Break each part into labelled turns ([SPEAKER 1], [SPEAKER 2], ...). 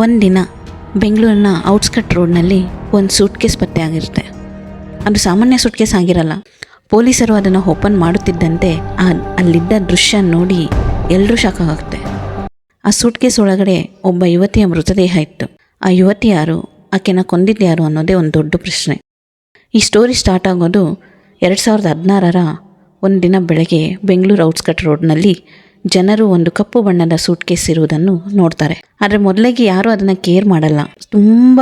[SPEAKER 1] ಒಂದಿನ ಬೆಂಗಳೂರಿನ ಔಟ್ಸ್ಕಟ್ ರೋಡ್ನಲ್ಲಿ ಒಂದು ಸೂಟ್ ಕೇಸ್ ಪತ್ತೆ ಆಗಿರುತ್ತೆ. ಅದು ಸಾಮಾನ್ಯ ಸೂಟ್ ಕೇಸ್ ಆಗಿರಲ್ಲ. ಪೊಲೀಸರು ಅದನ್ನು ಓಪನ್ ಮಾಡುತ್ತಿದ್ದಂತೆ ಅಲ್ಲಿದ್ದ ದೃಶ್ಯ ನೋಡಿ ಎಲ್ಲರೂ ಶಾಕ್ ಆಗುತ್ತೆ. ಆ ಸೂಟ್ ಕೇಸ್ ಒಳಗಡೆ ಒಬ್ಬ ಯುವತಿಯ ಮೃತದೇಹ ಇತ್ತು. ಆ ಯುವತಿ ಯಾರು, ಆಕೆನ ಕೊಂದಿದ್ದು ಯಾರು ಅನ್ನೋದೇ ಒಂದು ದೊಡ್ಡ ಪ್ರಶ್ನೆ. ಈ ಸ್ಟೋರಿ ಸ್ಟಾರ್ಟ್ ಆಗೋದು 2016ರ ಒಂದಿನ ಬೆಳಗ್ಗೆ ಬೆಂಗಳೂರು ಔಟ್ಸ್ಕಟ್ ರೋಡ್ನಲ್ಲಿ ಜನರು ಒಂದು ಕಪ್ಪು ಬಣ್ಣದ ಸೂಟ್ ಕೇಸ್ ಇರುವುದನ್ನು ನೋಡ್ತಾರೆ. ಆದರೆ ಮೊದಲಿಗೆ ಯಾರೂ ಅದನ್ನು ಕೇರ್ ಮಾಡಲ್ಲ. ತುಂಬ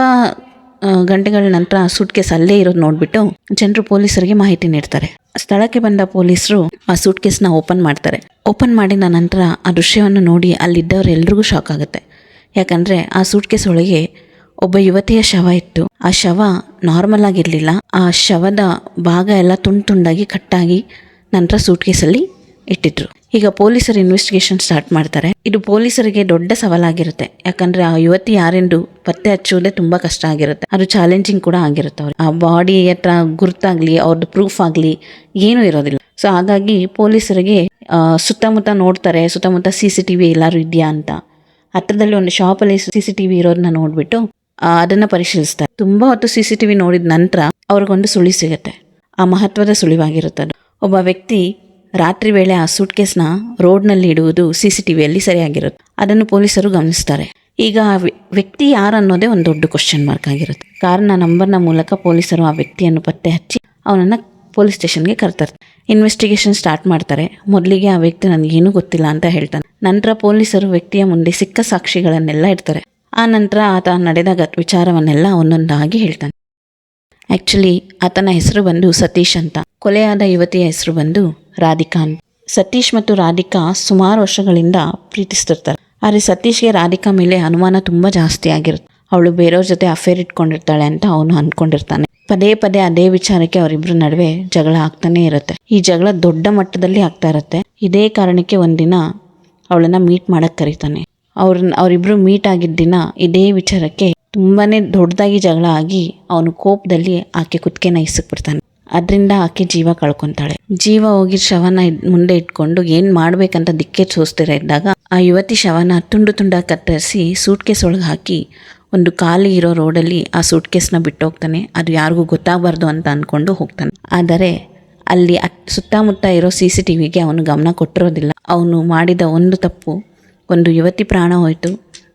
[SPEAKER 1] ಗಂಟೆಗಳ ನಂತರ ಆ ಸೂಟ್ ಕೇಸ್ ಅಲ್ಲೇ ಇರೋದು ನೋಡಿಬಿಟ್ಟು ಜನರು ಪೊಲೀಸರಿಗೆ ಮಾಹಿತಿ ನೀಡ್ತಾರೆ. ಸ್ಥಳಕ್ಕೆ ಬಂದ ಪೊಲೀಸರು ಆ ಸೂಟ್ ಕೇಸ್ನ ಓಪನ್ ಮಾಡ್ತಾರೆ. ಓಪನ್ ಮಾಡಿದ ನಂತರ ಆ ದೃಶ್ಯವನ್ನು ನೋಡಿ ಅಲ್ಲಿದ್ದವರೆಲ್ರಿಗೂ ಶಾಕ್ ಆಗುತ್ತೆ. ಯಾಕಂದರೆ ಆ ಸೂಟ್ ಕೇಸ್ ಒಳಗೆ ಒಬ್ಬ ಯುವತಿಯ ಶವ ಇತ್ತು. ಆ ಶವ ನಾರ್ಮಲ್ ಆಗಿರಲಿಲ್ಲ. ಆ ಶವದ ಭಾಗ ಎಲ್ಲ ತುಂಡಾಗಿ ಕಟ್ಟಾಗಿ ನಂತರ ಸೂಟ್ ಕೇಸಲ್ಲಿ ಇಟ್ಟಿದ್ರು. ಈಗ ಪೊಲೀಸರು ಇನ್ವೆಸ್ಟಿಗೇಷನ್ ಸ್ಟಾರ್ಟ್ ಮಾಡ್ತಾರೆ. ಇದು ಪೊಲೀಸರಿಗೆ ದೊಡ್ಡ ಸವಾಲಾಗಿರುತ್ತೆ. ಯಾಕಂದರೆ ಆ ಯುವತಿ ಯಾರೆಂದು ಪತ್ತೆ ಹಚ್ಚುವುದೇ ತುಂಬ ಕಷ್ಟ ಆಗಿರುತ್ತೆ. ಅದು ಚಾಲೆಂಜಿಂಗ್ ಕೂಡ ಆಗಿರುತ್ತೆ. ಅವ್ರಿಗೆ ಆ ಬಾಡಿ ಹತ್ರ ಗುರುತಾಗಲಿ ಅವ್ರದ್ದು ಪ್ರೂಫ್ ಆಗಲಿ ಏನೂ ಇರೋದಿಲ್ಲ. ಸೊ ಹಾಗಾಗಿ ಪೊಲೀಸರಿಗೆ ಸುತ್ತಮುತ್ತ ನೋಡ್ತಾರೆ, ಸುತ್ತಮುತ್ತ CCTV ಎಲ್ಲರೂ ಇದೆಯಾ ಅಂತ. ಹತ್ರದಲ್ಲಿ ಒಂದು ಶಾಪಲ್ಲಿ CCTV ಇರೋದನ್ನ ನೋಡಿಬಿಟ್ಟು ಅದನ್ನು ಪರಿಶೀಲಿಸ್ತಾರೆ. ತುಂಬ ಹೊತ್ತು CCTV ನೋಡಿದ ನಂತರ ಅವ್ರಿಗೊಂದು ಸುಳಿವು ಸಿಗುತ್ತೆ. ಆ ಮಹತ್ವದ ಸುಳಿವಾಗಿರುತ್ತದೆ. ಒಬ್ಬ ವ್ಯಕ್ತಿ ರಾತ್ರಿ ವೇಳೆ ಆ ಸೂಟ್ ಕೇಸ್ನ ರೋಡ್ನಲ್ಲಿ ಇಡುವುದು CCTVಯಲ್ಲಿ ಸರಿಯಾಗಿರುತ್ತೆ. ಅದನ್ನು ಪೊಲೀಸರು ಗಮನಿಸ್ತಾರೆ. ಈಗ ಆ ವ್ಯಕ್ತಿ ಯಾರು ಅನ್ನೋದೇ ಒಂದು ದೊಡ್ಡ ಕ್ವಶನ್ ಮಾರ್ಕ್ ಆಗಿರುತ್ತೆ. ಕಾರಣ ನಂಬರ್ನ ಮೂಲಕ ಪೊಲೀಸರು ಆ ವ್ಯಕ್ತಿಯನ್ನು ಪತ್ತೆ ಹಚ್ಚಿ ಅವನನ್ನು ಪೊಲೀಸ್ ಸ್ಟೇಷನ್ಗೆ ಕರ್ತಾರೆ. ಇನ್ವೆಸ್ಟಿಗೇಷನ್ ಸ್ಟಾರ್ಟ್ ಮಾಡ್ತಾರೆ. ಮೊದಲಿಗೆ ಆ ವ್ಯಕ್ತಿ ನನಗೇನೂ ಗೊತ್ತಿಲ್ಲ ಅಂತ ಹೇಳ್ತಾನೆ. ನಂತರ ಪೊಲೀಸರು ವ್ಯಕ್ತಿಯ ಮುಂದೆ ಸಿಕ್ಕ ಸಾಕ್ಷಿಗಳನ್ನೆಲ್ಲ ಇಡ್ತಾರೆ. ಆ ನಂತರ ಆತ ನಡೆದ ವಿಚಾರವನ್ನೆಲ್ಲ ಒಂದೊಂದಾಗಿ ಹೇಳ್ತಾನೆ. ಆ್ಯಕ್ಚುಲಿ ಆತನ ಹೆಸರು ಬಂದು ಸತೀಶ್ ಅಂತ. ಕೊಲೆಯಾದ ಯುವತಿಯ ಹೆಸರು ಬಂದು ರಾಧಿಕಾ ಅಂತ. ಸತೀಶ್ ಮತ್ತು ರಾಧಿಕಾ ಸುಮಾರು ವರ್ಷಗಳಿಂದ ಪ್ರೀತಿಸ್ತಿರ್ತಾರೆ. ಆದರೆ ಸತೀಶ್ಗೆ ರಾಧಿಕಾ ಮೇಲೆ ಅನುಮಾನ ತುಂಬ ಜಾಸ್ತಿ ಆಗಿರುತ್ತೆ. ಅವಳು ಬೇರೆಯವ್ರ ಜೊತೆ ಅಫೇರ್ ಇಟ್ಕೊಂಡಿರ್ತಾಳೆ ಅಂತ ಅವನು ಅಂದ್ಕೊಂಡಿರ್ತಾನೆ. ಪದೇ ಪದೇ ಅದೇ ವಿಚಾರಕ್ಕೆ ಅವರಿಬ್ಬರ ನಡುವೆ ಜಗಳ ಆಗ್ತಾನೆ ಇರುತ್ತೆ. ಈ ಜಗಳ ದೊಡ್ಡ ಮಟ್ಟದಲ್ಲಿ ಆಗ್ತಾ ಇರುತ್ತೆ. ಇದೇ ಕಾರಣಕ್ಕೆ ಒಂದಿನ ಅವಳನ್ನು ಮೀಟ್ ಮಾಡಕ್ಕೆ ಕರೀತಾನೆ. ಅವರಿಬ್ಬರು ಮೀಟ್ ಆಗಿದ್ದ ದಿನ ಇದೇ ವಿಚಾರಕ್ಕೆ ತುಂಬಾ ದೊಡ್ಡದಾಗಿ ಜಗಳ ಆಗಿ ಅವನು ಕೋಪದಲ್ಲಿ ಆಕೆ ಕುತ್ತಿಗೆನ ಇಸಕ್ಬಿಡ್ತಾನೆ. ಅದರಿಂದ ಆಕೆ ಜೀವ ಕಳ್ಕೊತಾಳೆ. ಜೀವ ಹೋಗಿ ಶವನ ಮುಂದೆ ಇಟ್ಕೊಂಡು ಏನು ಮಾಡಬೇಕಂತ ದಿಕ್ಕೆ ಸೋಸ್ತಿರ ಇದ್ದಾಗ ಆ ಯುವತಿ ಶವನ ತುಂಡು ತುಂಡಾಗಿ ಕತ್ತರಿಸಿ ಸೂಟ್ ಕೇಸ್ ಒಳಗೆ ಹಾಕಿ ಒಂದು ಖಾಲಿ ಇರೋ ರೋಡಲ್ಲಿ ಆ ಸೂಟ್ ಕೇಸ್ನ ಬಿಟ್ಟೋಗ್ತಾನೆ. ಅದು ಯಾರಿಗೂ ಗೊತ್ತಾಗಬಾರ್ದು ಅಂತ ಅಂದ್ಕೊಂಡು ಹೋಗ್ತಾನೆ. ಆದರೆ ಅಲ್ಲಿ ಸುತ್ತಮುತ್ತ ಇರೋ CCTVಗೆ ಅವನು ಗಮನ ಕೊಟ್ಟಿರೋದಿಲ್ಲ. ಅವನು ಮಾಡಿದ ಒಂದು ತಪ್ಪು, ಒಂದು ಯುವತಿ ಪ್ರಾಣ ಹೋಯಿತು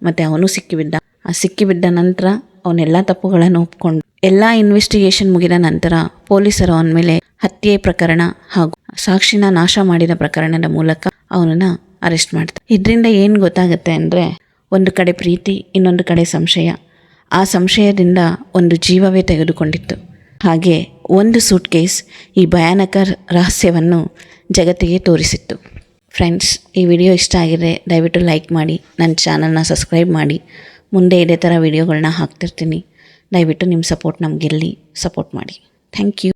[SPEAKER 1] ಮತ್ತು ಅವನು ಸಿಕ್ಕಿಬಿದ್ದ. ಆ ಸಿಕ್ಕಿಬಿದ್ದ ನಂತರ ಅವನೆಲ್ಲ ತಪ್ಪುಗಳನ್ನು ಒಪ್ಕೊಂಡು ಎಲ್ಲ ಇನ್ವೆಸ್ಟಿಗೇಷನ್ ಮುಗಿದ ನಂತರ ಪೊಲೀಸರು ಅವನ ಮೇಲೆ ಹತ್ಯೆ ಪ್ರಕರಣ ಹಾಗೂ ಸಾಕ್ಷಿನ ನಾಶ ಮಾಡಿದ ಪ್ರಕರಣದ ಮೂಲಕ ಅವನನ್ನು ಅರೆಸ್ಟ್ ಮಾಡ್ತಾರೆ. ಇದರಿಂದ ಏನು ಗೊತ್ತಾಗುತ್ತೆ ಅಂದರೆ, ಒಂದು ಕಡೆ ಪ್ರೀತಿ, ಇನ್ನೊಂದು ಕಡೆ ಸಂಶಯ. ಆ ಸಂಶಯದಿಂದ ಒಂದು ಜೀವವೇ ತೆಗೆದುಕೊಂಡಿತ್ತು. ಹಾಗೆ ಒಂದು ಸೂಟ್ ಕೇಸ್ ಈ ಭಯಾನಕ ರಹಸ್ಯವನ್ನು ಜಗತ್ತಿಗೆ ತೋರಿಸಿತ್ತು. ಫ್ರೆಂಡ್ಸ್, ಈ ವಿಡಿಯೋ ಇಷ್ಟ ಆಗಿದೆ ದಯವಿಟ್ಟು ಲೈಕ್ ಮಾಡಿ, ನನ್ನ ಚಾನಲ್ನ ಸಬ್ಸ್ಕ್ರೈಬ್ ಮಾಡಿ. ಮುಂದೆ ಇದೇ ಥರ ವಿಡಿಯೋಗಳನ್ನ ಹಾಕ್ತಿರ್ತೀನಿ. ದಯವಿಟ್ಟು ನಿಮ್ಮ ಸಪೋರ್ಟ್ ನಮಗಿರಲಿ, ಸಪೋರ್ಟ್ ಮಾಡಿ. Thank you.